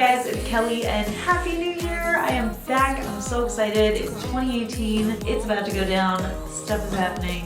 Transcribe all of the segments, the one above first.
guys? It's Kelly and Happy New Year! I am back. I'm so excited. It's 2018. It's about to go down. Stuff is happening.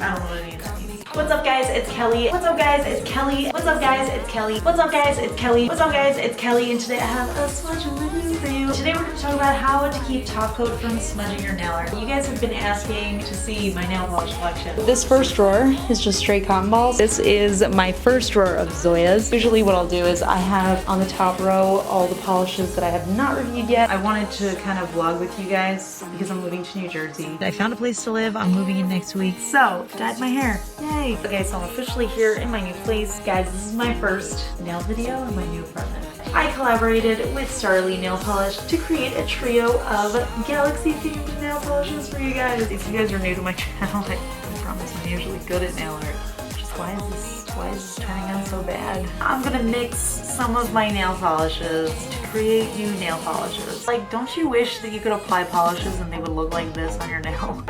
I don't know what any of that means. What's up guys? It's Kelly. What's up guys? It's Kelly. What's up guys? It's Kelly. What's up guys? It's Kelly. What's up guys? It's Kelly, and today I have a swatch review for you. Today we're going to talk about how to keep top coat from smudging your nail art. You guys have been asking to see my nail polish collection. This first drawer is just straight cotton balls. This is my first drawer of Zoya's. Usually what I'll do is I have on the top row all the polishes that I have not reviewed yet. I wanted to kind of vlog with you guys because I'm moving to New Jersey. I found a place to live. I'm moving in next week. So, dyed my hair. Yay! Okay, so I'm officially here in my new place. Guys, this is my first nail video in my new apartment. I collaborated with STARRILY Nail Polish to create a trio of galaxy-themed nail polishes for you guys. If you guys are new to my channel, I promise I'm usually good at nail art. Just why is this turning out so bad? I'm gonna mix some of my nail polishes to create new nail polishes. Like, don't you wish that you could apply polishes and they would look like this on your nail?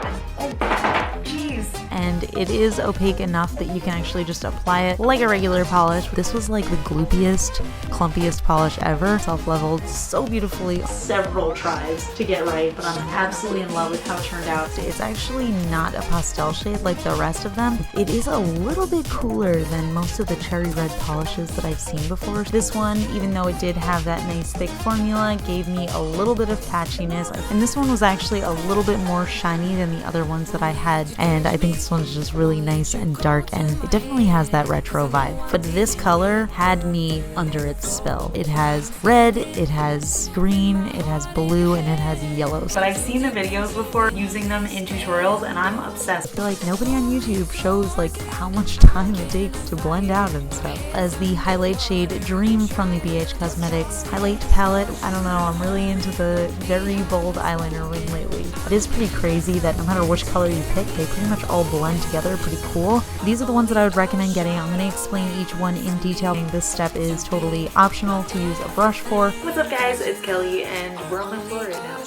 Jeez. And it is opaque enough that you can actually just apply it like a regular polish. This was like the gloopiest, clumpiest polish ever. Self-leveled so beautifully. Several tries to get right, but I'm absolutely in love with how it turned out. It's actually not a pastel shade like the rest of them. It is a little bit cooler than most of the cherry red polishes that I've seen before. This one, even though it did have that nice thick formula, gave me a little bit of patchiness. And this one was actually a little bit more shiny than the other ones that I had. And I think this one's just really nice and dark, and it definitely has that retro vibe. But this color had me under its spell. It has red, it has green, it has blue, and it has yellow. But I've seen the videos before using them in tutorials, and I'm obsessed. I feel like nobody on YouTube shows like how much time it takes to blend out and stuff. As the highlight shade Dream from the BH Cosmetics highlight palette, I don't know, I'm really into the very bold eyeliner wing lately. It is pretty crazy that no matter which color you pick, they pretty much all blend together pretty cool. These are the ones that I would recommend getting. I'm going to explain each one in detail. This step is totally optional to use a brush for. What's up guys, it's Kelly and we're on the floor right now.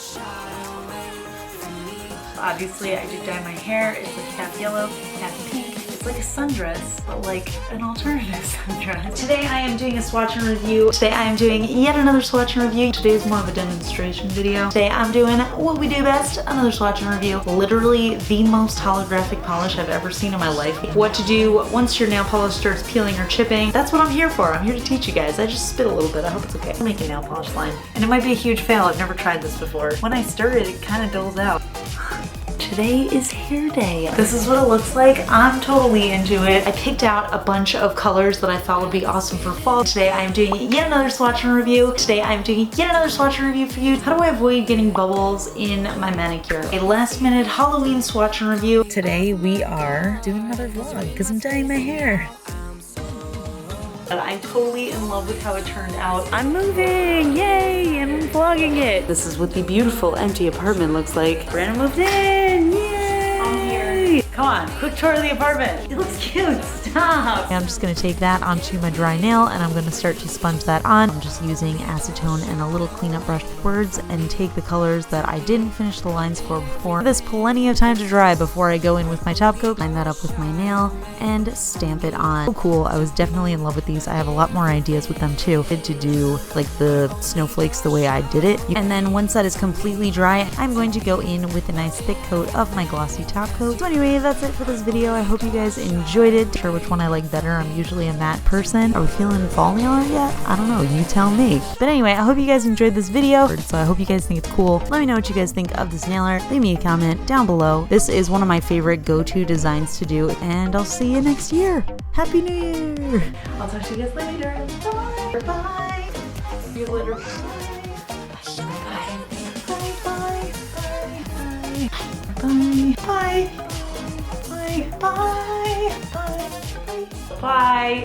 Obviously I did dye my hair. It's like half yellow, half pink. It's like a sundress, but like an alternative sundress. Today I am doing a swatch and review. Today I am doing yet another swatch and review. Today is more of a demonstration video. Today I'm doing what we do best, another swatch and review. Literally the most holographic polish I've ever seen in my life. What to do once your nail polish starts peeling or chipping. That's what I'm here for. I'm here to teach you guys. I just spit a little bit. I hope it's okay. I'm making nail polish slime. And it might be a huge fail. I've never tried this before. When I stir it kind of dulls out. Today is hair day. This is what it looks like. I'm totally into it. I picked out a bunch of colors that I thought would be awesome for fall. Today I am doing yet another swatch and review. Today I am doing yet another swatch and review for you. How do I avoid getting bubbles in my manicure? A last minute Halloween swatch and review. Today we are doing another vlog because I'm dyeing my hair. I'm totally in love with how it turned out. I'm moving, yay, and I'm vlogging it. This is what the beautiful empty apartment looks like. Brandon moved in, yay! I'm here. Come on, quick tour of the apartment. It looks cute, stop. I'm just gonna take that onto my dry nail and I'm gonna start to sponge that on. I'm just using acetone and a little cleanup brush backwards and take the colors that I didn't finish the lines for before. There's plenty of time to dry before I go in with my top coat, line that up with my nail, and stamp it on. So cool, I was definitely in love with these. I have a lot more ideas with them too. To do like the snowflakes the way I did it. And then once that is completely dry, I'm going to go in with a nice thick coat of my glossy top coat. So anyway, that's it for this video. I hope you guys enjoyed it. Not sure which one I like better. I'm usually a matte person. Are we feeling fall nail art yet? I don't know, you tell me. But anyway, I hope you guys enjoyed this video. So I hope you guys think it's cool. Let me know what you guys think of this nail art. Leave me a comment down below. This is one of my favorite go-to designs to do, and I'll see you next year. Happy New Year! I'll talk to you guys later. Bye! Bye! See you later. Bye! Bye! Bye! Bye! Bye! Bye! Bye! Bye!